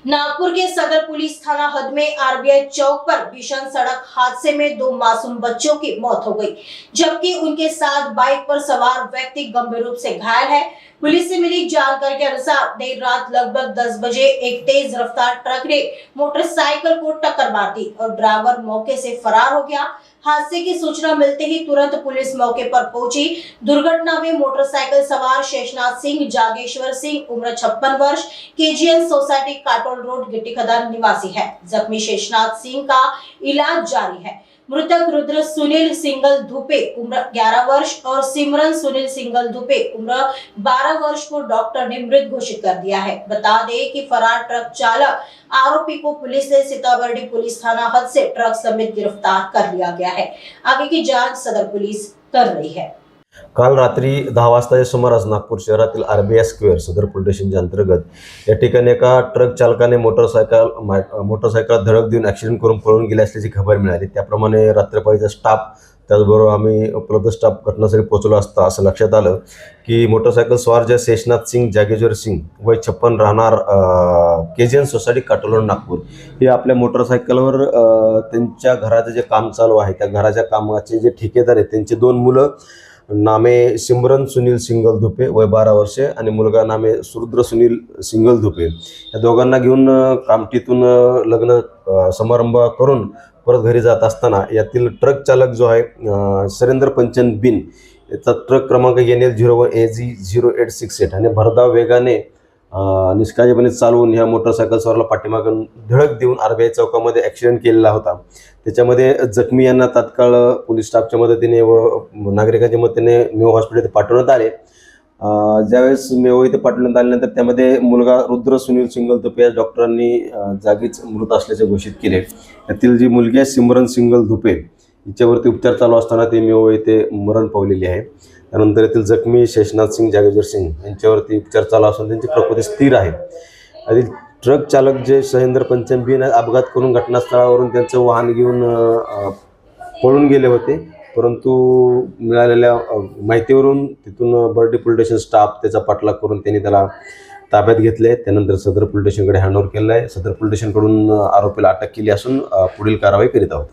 नागपुर के सदर पुलिस थाना हद में आरबीआई चौक पर भीषण सड़क हादसे में 2 मासूम बच्चों की मौत हो गई, जबकि उनके साथ बाइक पर सवार व्यक्ति गंभीर रूप से घायल है। पुलिस से मिली जानकारी के अनुसार देर रात लगभग 10 बजे एक तेज रफ्तार ट्रक ने मोटरसाइकिल को टक्कर मार दी और ड्राइवर मौके से फरार हो गया। हादसे की सूचना मिलते ही तुरंत पुलिस मौके पर पहुंची। दुर्घटना में मोटरसाइकिल सवार शेषनाथ सिंह जागेश्वर सिंह उम्र 56 वर्ष केजीएन सोसाइटी काटोल रोड गिट्टी खदान निवासी है। जख्मी शेषनाथ सिंह का इलाज जारी है। मृतक रुद्र सुनील सिंगल धुपे उम्र 11 वर्ष और सिमरन सुनील सिंगल धुपे उम्र 12 वर्ष को डॉक्टर ने मृत घोषित कर दिया है। बता दें कि फरार ट्रक चालक आरोपी को पुलिस ने सीताबर्डी पुलिस थाना हद से ट्रक समेत गिरफ्तार कर लिया गया है। आगे की जांच सदर पुलिस कर रही है। काल रात्री 10 वाजताच्या सुमारास नागपूर शहरातील आरबीआई स्क्वेअर सदर पोलीस स्टेशनच्या अंतर्गत या ठिकाणी एका ट्रक चालकाने मोटरसायकल धडक देऊन ॲक्सिडेंट करून पळून गेले असल्याची खबर मिळाली। त्याप्रमाणे रात्रपाळीचा स्टाफ त्याचबरोबर आम्ही उपलब्ध स्टाफ घटनास्थळी पोहोचलो असता असं लक्षात आलं की मोटरसायकल स्वार जे शेषनाथ सिंग जागेश्वर सिंग वय 56 राहणार केजीएन सोसायटी काटोल नागपूर हे आपल्या मोटरसायकलवर त्यांच्या घराचं जे काम चालू आहे त्या घराच्या कामाचे जे ठेकेदार आहेत त्यांचे 2 मुलं नामे सिमरन सुनील सिंगल धुपे वय 12 वर्षे आणि मुलगा नामे रुद्र सुनील सिंगल धुपे या दोघांना घेऊन कामठीतून लग्न समारंभ करून परत घरी जात असताना यातील ट्रक चालक जो आहे सरेंद्र पंचन बिन याचा ट्रक क्रमांक NL01 AG 0868 आणि भरधाव वेगाने निष्काळजीपणे चालवून ह्या मोटरसायकल स्वारला पाठीमागून धडक देऊन आरबीआई चौकामध्ये ॲक्सिडेंट केलेला होता। त्याच्यामध्ये जखमी यांना तात्काळ पोलीस स्टाफच्या मदतीने व नागरिकांच्या मदतीने मेओ हॉस्पिटल पाठवण्यात आले। ज्यावेळेस मेओ इथे पाठवण्यात आल्यानंतर त्यामध्ये मुलगा रुद्र सुनील सिंगल धुपे या डॉक्टरांनी जागीच मृत असल्याचे घोषित केले। यातील जी मुलगी आहे सिमरन सिंगल धुपे हिच्यावरती उपचार चालू असताना ते मेओ इथे मरण पावलेली आहे। त्यानंतर येथील जखमी शेषनाथ सिंग जागेश्वर सिंग यांच्यावरती उपचार चालू असून त्यांची प्रकृती स्थिर आहे। आणि ट्रक चालक जे सहेंद्र पंचम अपघात करून घटनास्थळावरून त्यांचं वाहन घेऊन पळून गेले होते, परंतु मिळालेल्या माहितीवरून तिथून बर्डी पोलीस स्टेशन स्टाफ त्याचा पाठलाग करून त्यांनी त्याला ताब्यात घेतले। त्यानंतर सदर पोलीस स्टेशनकडे हँडओव्हर केलं आहे। सदर पोलीस स्टेशनकडून आरोपीला अटक केली असून पुढील कारवाई करीत आहोत।